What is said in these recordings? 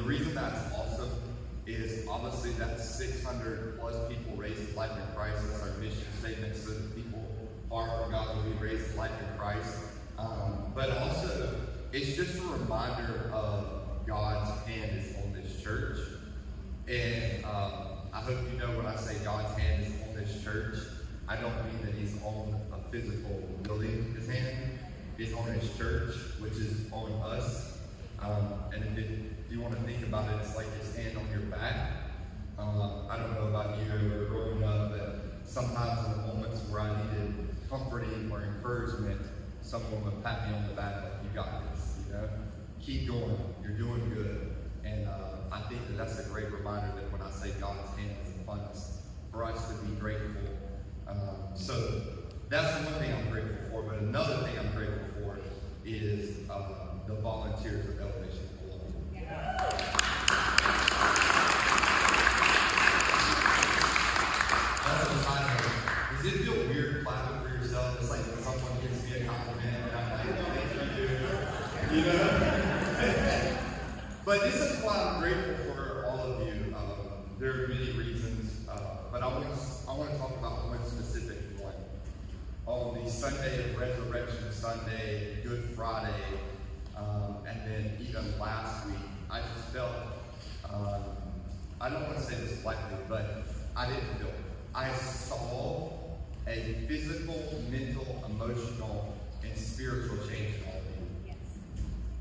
reason that's awesome is obviously that's 600 plus people raised to life in Christ. That's our mission statement, so that people far from God will be raised to life in Christ. But also, it's just a reminder of God's hand is on this church. And I hope you know when I say God's hand is on this church, I don't mean that he's on a physical building. His hand is on his church, which is on us. And if you want to think about it, it's like his hand on your back. I don't know about you or growing up, but sometimes in the moments where I needed comforting or encouragement, someone would pat me on the back like, you got this, you know? Keep going, you're doing good. And I think that that's a great reminder that when I say God's hand is upon us, for us to be grateful. So that's one thing I'm grateful for, but another thing I'm grateful for is the volunteers of Elevation Columbia. That's a side note. Does it feel weird clapping for yourself? It's like when someone gives me a compliment and I'm like, thank you. You know? But this is why I'm grateful for all of you. There are many reasons, but I want to talk about one specific one. On the Sunday of Resurrection Sunday, Good Friday, and then even last week, I just felt, I don't want to say this lightly, but I didn't feel it. I saw a physical, mental, emotional, and spiritual change in all of you. Yes.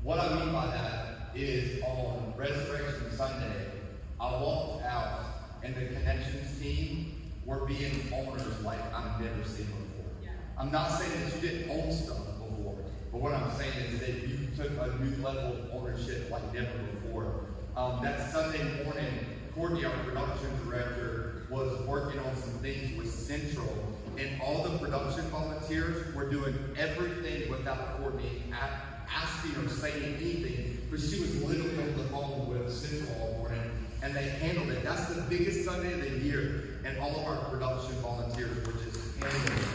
What I mean by that is on Resurrection Sunday, I walked out and the Connections team were being owners like I've never seen before. Yeah. I'm not saying that you didn't own stuff before, but what I'm saying is that you took a new level of ownership like never before. That Sunday morning, Courtney, our production director, was working on some things with Central, and all the production volunteers were doing everything without Courtney asking or saying anything, but she was literally on the phone with Central all morning, and they handled it. That's the biggest Sunday of the year, and all of our production volunteers were just handling it.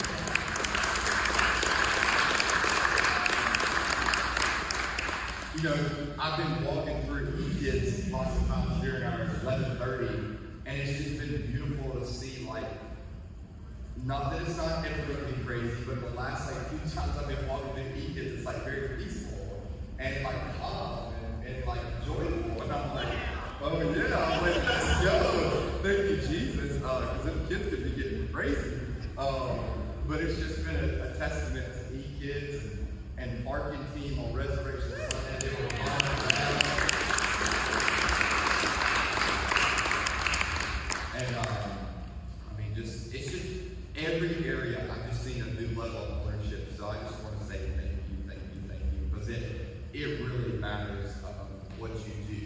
You know, I've been walking through E-Kids lots of times during our 11:30, and it's just been beautiful to see, like, not that it's not ever going to be crazy, but the last few times I've been walking through E-Kids, it's like very peaceful and like calm and like joyful, and I'm like, oh yeah, I'm like, let's go, thank you Jesus, because them kids could be getting crazy, but it's just been a testament to E-Kids and parking team on Resurrection Sunday. They were and I mean, it's just every area I've just seen a new level of ownership. So I just want to say thank you, because it really matters what you do,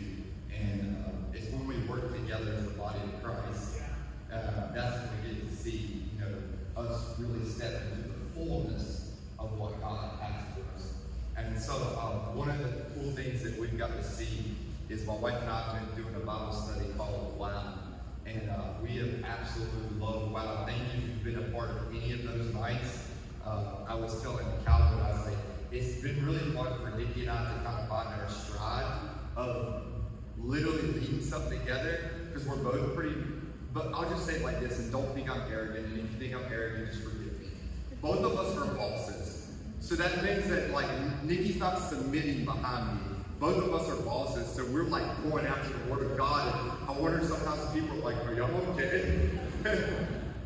and it's when we work together as the body of Christ. That's when we get to see, you know, us really step into the fullness of what God has for us. And so one of the cool things that we've got to see is my wife and I have been doing a Bible study called Wow. And we have absolutely loved Wow. Thank you if you've been a part of any of those nights. I was telling Calvin, I was like, it's been really fun for Nikki and I to kind of find our stride of literally leading something together, because we're both pretty, but I'll just say it like this, and don't think I'm arrogant, and if you think I'm arrogant, just forgive me. Both of us are bosses. So that means that, like, Nikki's not submitting behind me. Both of us are bosses, so we're like going after the Word of God. And I wonder sometimes people are like, are y'all okay?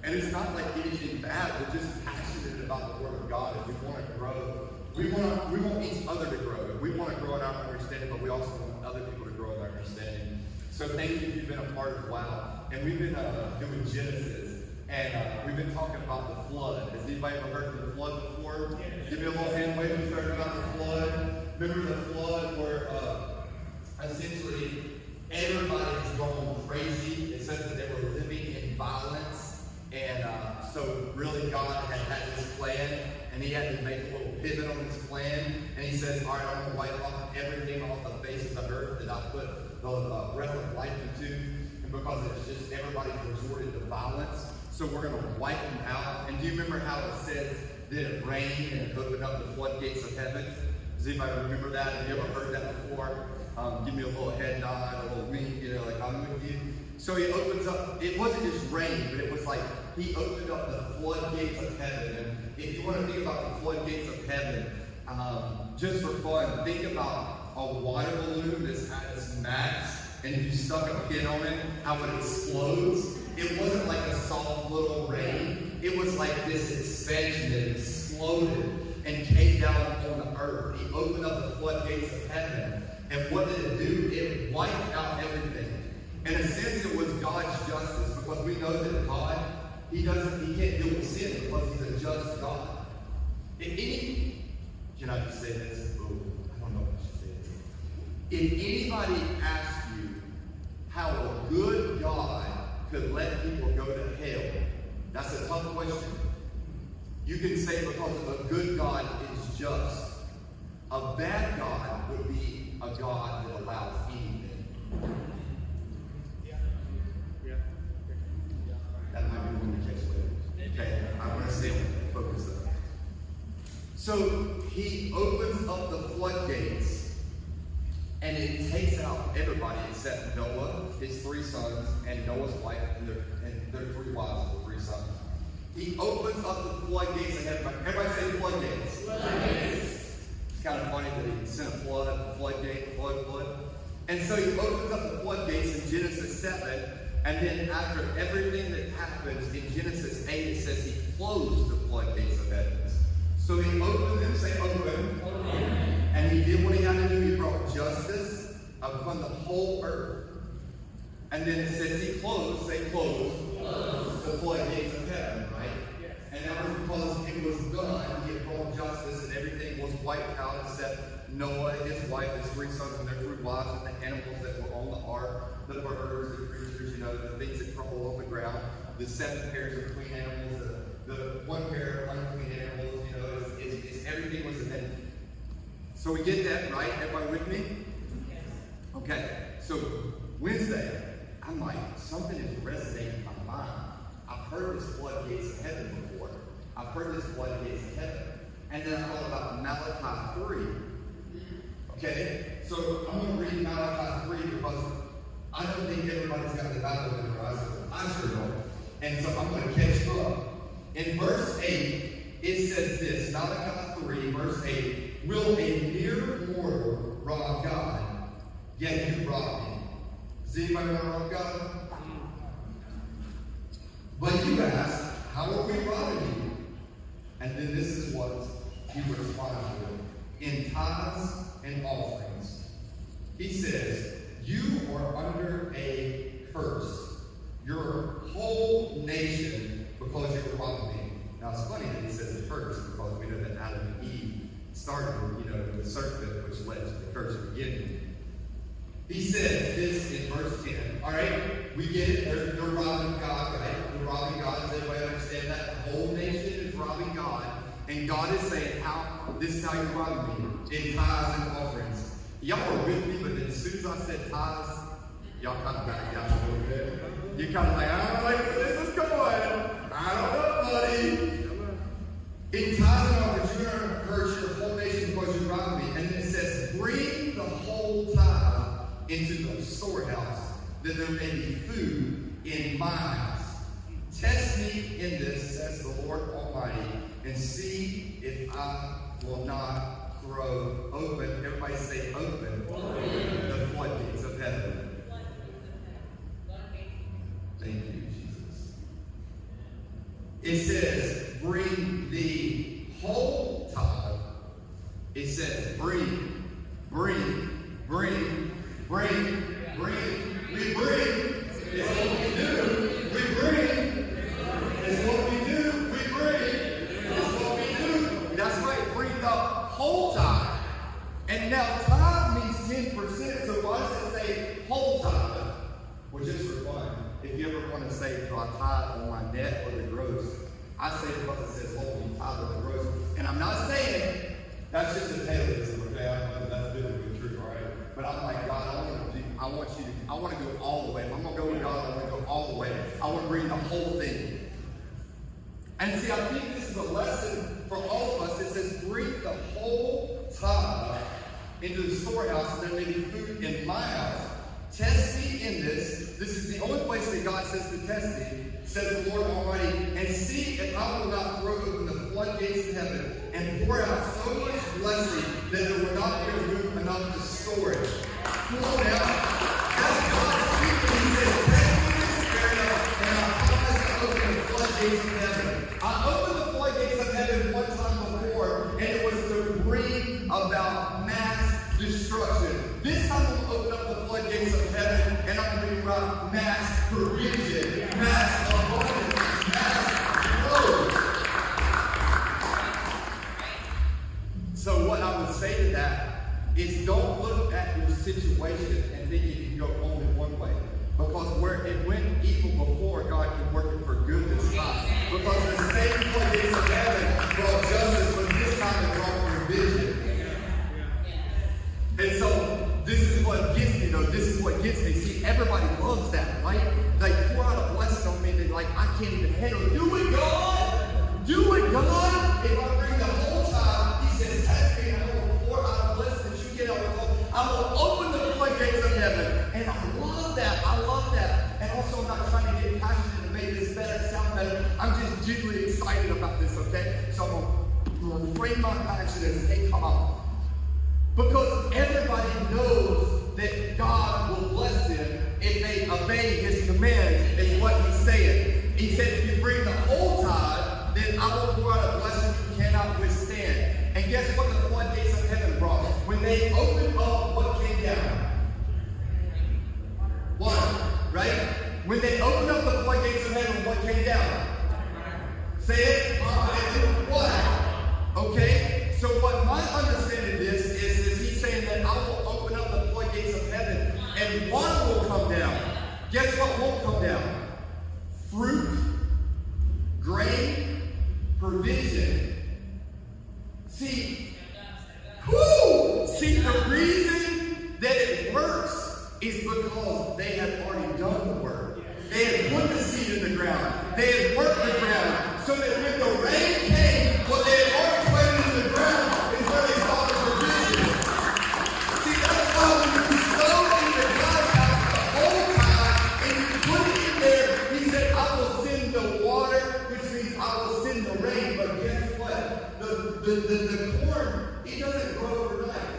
And it's not like anything bad. We're just passionate about the Word of God, and we want to grow. We want each other to grow. We want to grow in our understanding, but we also want other people to grow in their understanding. So thank you if you've been a part of Wow. And we've been doing Genesis, and we've been talking about the flood. Has anybody ever heard of the flood before? Give me a little hand wave. We started about the flood. Remember the flood where essentially everybody's going crazy. It says that they were living in violence. And so really God had this plan, and he had to make a little pivot on his plan. And he says, all right, I'm going to wipe off everything off the face of the earth that I put the breath of life into. And because it's just everybody's resorted to violence, so we're going to wipe them out. And do you remember how it says that it rained and it opened up the floodgates of heaven? Does anybody remember that? Have you ever heard that before? give me a little head nod, a little wink, like I'm with you. So he opens up, it wasn't just rain, but it was like he opened up the floodgates of heaven. And if you want to think about the floodgates of heaven, just for fun, think about a water balloon that's at its max, and if you stuck a pin on it, how it explodes. It wasn't like a soft little rain. It was like this expansion that exploded and came down on the earth. He opened up the floodgates of heaven. And what did it do? It wiped out everything. In a sense, it was God's justice, because we know that God, He can't deal with sin because He's a just God. Can I just say this? Oh, I don't know if I should say this. If anybody asks you how a good God could let people go to hell, that's a tough question. You can say because a good God is just. A bad God would be a God that allows anything. That might be one to catch later. Okay, I want to stay focused up. So he opens up the floodgates, and it takes out everybody except Noah, his 3 sons, and Noah's wife, and their 3 wives and 3 sons. He opens up the floodgates of heaven. Everybody say floodgates. Floodgates. It's kind of funny that he sent a floodgate, flood. And so he opens up the floodgates in Genesis 7, and then after everything that happens in Genesis 8, it says he closed the floodgates of heaven. So he opened them, say open. And he did what he had to do. He brought justice upon the whole earth. And then it says he closed, say closed, the floodgates of heaven, right? Yes. And that was because it was done. He had brought justice and everything was wiped out except Noah, his wife, his 3 sons, and their 3 wives, and the animals that were on the ark, the birds, the creatures, the things that crawl on the ground, the 7 pairs of clean animals, the 1 pair of unclean animals, everything was in there. So we get that, right? Everybody with me? Yes. Okay, so Wednesday, I'm like, something is resonating in my mind. I've heard this floodgates of heaven before. I've heard this floodgates of heaven. And then I thought about Malachi 3. Okay, so I'm going to read Malachi 3 because I don't think everybody's got the Bible memorized. I sure don't. And so I'm going to catch up. In verse 8, it says this, Malachi 3, verse 8, will a mere mortal rob God? Yet you rob me. Does anybody want to rob God? But you ask, how are we robbing you? And then this is what he responds with. In tithes and offerings. He says, you are under a curse, your whole nation, because you're robbing me. Now it's funny that he says the curse because we know that Adam and Eve started, the serpent which led to the curse beginning. He says this in verse 10. All right, we get it. They're robbing God, right? They're robbing God. Does everybody understand that? The whole nation is robbing God. And God is saying, this is how you're robbing me. In tithes and offerings. Y'all were with me, but then as soon as I said tithes, y'all kind of backed out a little bit. You're kind of like, I don't like where this is going. I don't know, buddy. In tithes and offerings, you're going to curse your whole nation because you're robbing me. And then it says, bring the whole tithe into the storehouse, that there may be food in my house. Test me in this, says the Lord Almighty, and see if I will not throw open, everybody say open, the floodgates of heaven. Thank you, Jesus. It says, bring the whole tithe. It says, bring. We bring. It's what we do. We bring. It's what we do. We bring. It's what we do. That's right. Bring the whole tithe. And now tithe means 10%. So why does it say whole tithe? Well, just for fun, if you ever want to say, do I tithe on my net or the gross? I say it because it says whole, you tithe on the gross. And I'm not saying that's just a tailorism, okay? I know that's biblically true, all right? But I'm like, God, I want to go all the way. If I'm going to go with God, I want to go all the way. I want to bring the whole thing. And see, I think this is a lesson for all of us. It says, bring the whole tithe into the storehouse, and there may be food in my house. Test me in this. This is the only place that God says to test me, says the Lord Almighty, and see if I will not throw open the floodgates of heaven and pour out so much blessing that there will not be room enough to store it. Come on now. That's God speaking. He says, test me in this area, and I promise to open the floodgates of heaven. I opened the floodgates of heaven one time before, and it was to bring about mass destruction. This time I'm going to open up the floodgates of heaven, and I'm going to bring about mass provision, mass abundance, mass growth. So what I would say to that is don't look at your situation and think it can go only one way. Because where it went evil before, God can work it for good this time. Because the same floodgates of heaven brought justice, but this time it brought provision. And so this is what gets me, though. This is what gets me. See, everybody loves that, right? Like, pour out a blessing on me, and like, I can't even handle it. Do it, God! Do it, God! If I bring the whole time, he says, test me, and I will pour out a blessing that you get out of. I will open the floodgates of heaven. And I love that. I love that. And also, I'm not trying to get passionate to make this better, sound better. I'm just genuinely excited about this, okay? So I'm going to frame my passion as, hey, come on. Because everybody knows that God will bless them if they obey his commands, is what he's saying. He said, if you bring the whole tithe, then I will pour out a blessing you cannot withstand. And guess what the floodgates of heaven brought? When they opened up, what came down? Water, right? When they opened up the floodgates of heaven, what came down? Say it. What? Okay? So what my understanding of this is he's saying that I will open up the floodgates of heaven and water will come down. Guess what won't come down? Fruit, grain, provision. See, the reason that it works is because they had already done the work. They had put the seed in the ground. They had worked the ground. So that when the rain came, what they had already planted in the ground is where they saw the provision. See, that's why when you sow into God's house the whole time and you put it in there, he said, I will send the water, which means I will send the rain. But guess what? The corn, it doesn't grow overnight.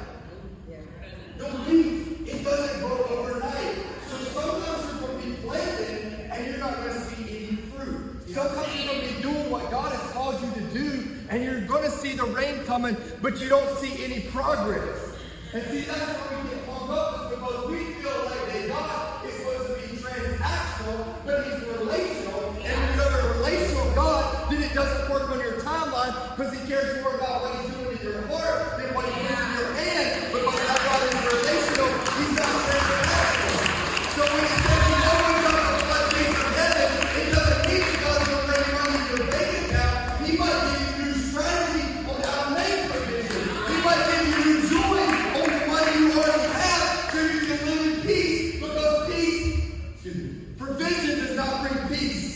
The wheat, it doesn't grow overnight. So sometimes you're going to be planting and you're not going to see any fruit. Sometimes you're going to be doing what God has called you to do and you're going to see the rain coming, but you don't see any progress. And see, that's why we get hung up, is because we feel like that God is supposed to be transactional, but he's relational. And when you have a relational God, then it doesn't work on your timeline because he cares more about what he's doing in your heart than what he does in your hand. Because that God is relational, he's not transactional. So when he says he opens up the floodgates of heaven, it doesn't mean that God's going to bring money in your bank account. He might give you new strategy on how to make provision. He might give you new joy on the money you already have so you can live in peace. Because provision does not bring peace.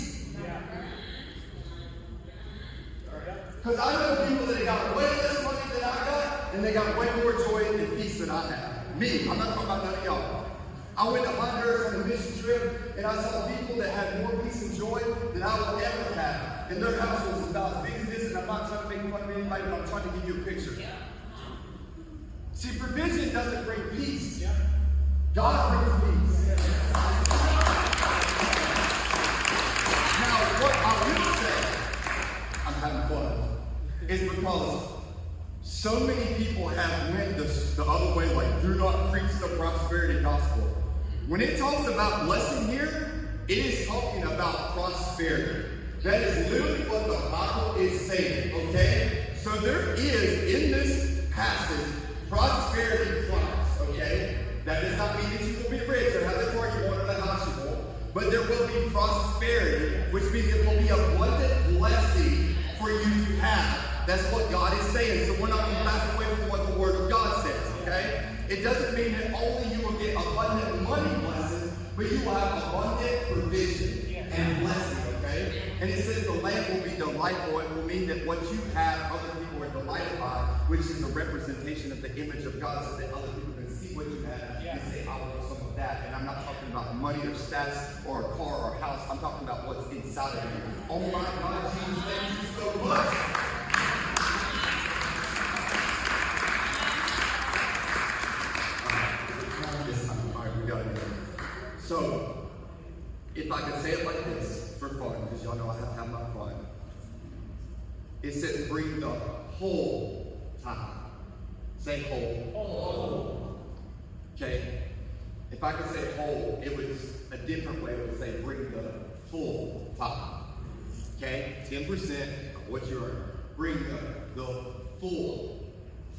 Because I know people that got way less money than I got, and they got way more joy and peace than I have. Me, I'm not talking about none of y'all. I went to Honduras on a mission trip, and I saw people that had more peace and joy than I will ever have. And their house was about as big as this, and I'm not trying to make fun of anybody, but I'm trying to give you a picture. See, provision doesn't bring peace. God brings peace. Now, what I will say, I'm having fun, is because so many people have went the other way, like, do not preach the prosperity gospel. When it talks about blessing here, it is talking about prosperity. That is literally what the Bible is saying, okay? So there is, in this passage, prosperity promise, okay? That does not mean that you will be rich or have the car you want or the house you want, but there will be prosperity, which means it will be abundant blessing for you to have. That's what God is saying. So we're not going to back away from what the Word of God says, okay? It doesn't mean that only you will get abundant money blessings, but you will have abundant provision and blessing, okay? And it says the land will be delightful. It will mean that what you have, other people are delighted by. which is a representation of the image of God, so that other people can see what you have and say, I want some of that. And I'm not talking about money or stats or a car or a house. I'm talking about what's inside of you. Oh my God, Jesus, thank you so much. Alright, we gotta go. So, if I could say it like this for fun, because y'all know I have to have my fun. It says bring the whole tithe. Say whole. Whole. Okay? If I could say whole, it was a different way. It would say bring the full tithe. Okay? 10% of what you earn. Bring the full.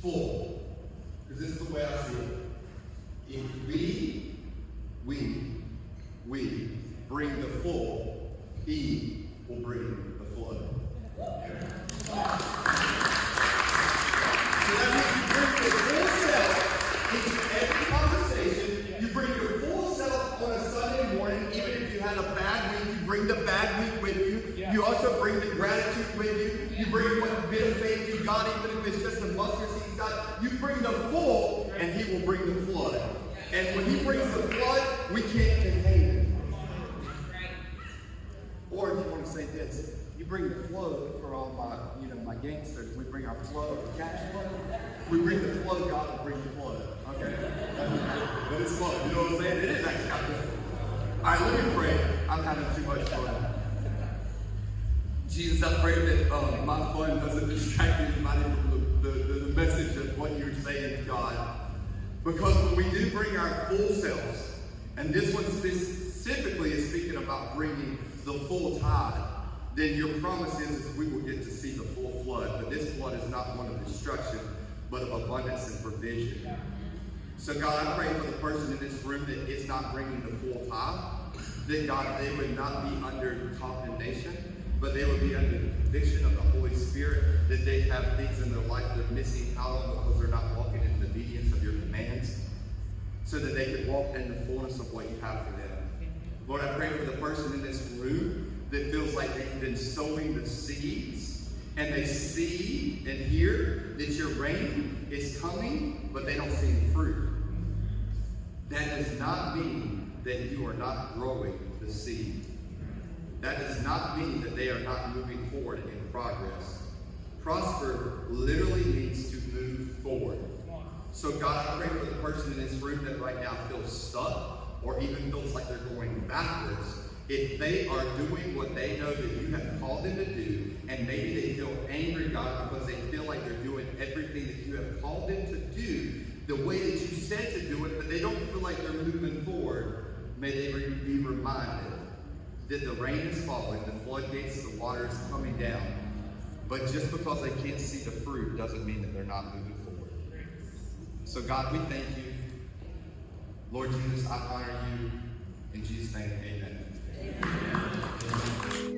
Because this is the way I see it. If we bring the full, He will bring the flood. So that means you bring your full self into every conversation. You bring your full self on a Sunday morning. Even if you had a bad week, you bring the bad week with you. Yeah. You also bring the gratitude with you. You bring what bit of faith you got, even if it's just a mustard seed you got. You bring the full, and He will bring the flood. And when He brings the flood, we can't contain it. Or if you want to say this, you bring the flood for all my, my gangsters. We bring our flood, cash flow. We bring the flood, God will bring the flood. Okay? But it's fun. You know what I'm saying? It is actually kind of good. All right, let me pray. I'm having too much fun. Jesus, I pray that my fun doesn't distract anybody from the message of what you're saying to God. Because when we do bring our full selves, and this one specifically is speaking about bringing the full tithe, then your promise is we will get to see the full flood. But this flood is not one of destruction, but of abundance and provision. So God, I pray for the person in this room that is not bringing the full tithe, that God, they would not be under condemnation, but they would be under the conviction of the Holy Spirit, that they have things in their life they're missing out on because they're not walking in the obedience of your commands, so that they could walk in the fullness of what you have for them. Lord, I pray for the person in this room that feels like they've been sowing the seeds, and they see and hear that your rain is coming, but they don't see the fruit. That does not mean that you are not growing the seed. That does not mean that they are not moving forward in progress. Prosper literally means to move forward. So God, I pray for the person in this room that right now feels stuck, or even feels like they're going backwards. If they are doing what they know that you have called them to do, and maybe they feel angry, God, because they feel like they're doing everything that you have called them to do the way that you said to do it, but they don't feel like they're moving forward, may they be reminded that the rain is falling, the floodgates of the water is coming down. But just because they can't see the fruit doesn't mean that they're not moving forward. So God, we thank you. Lord Jesus, I honor you. In Jesus' name, amen. Amen.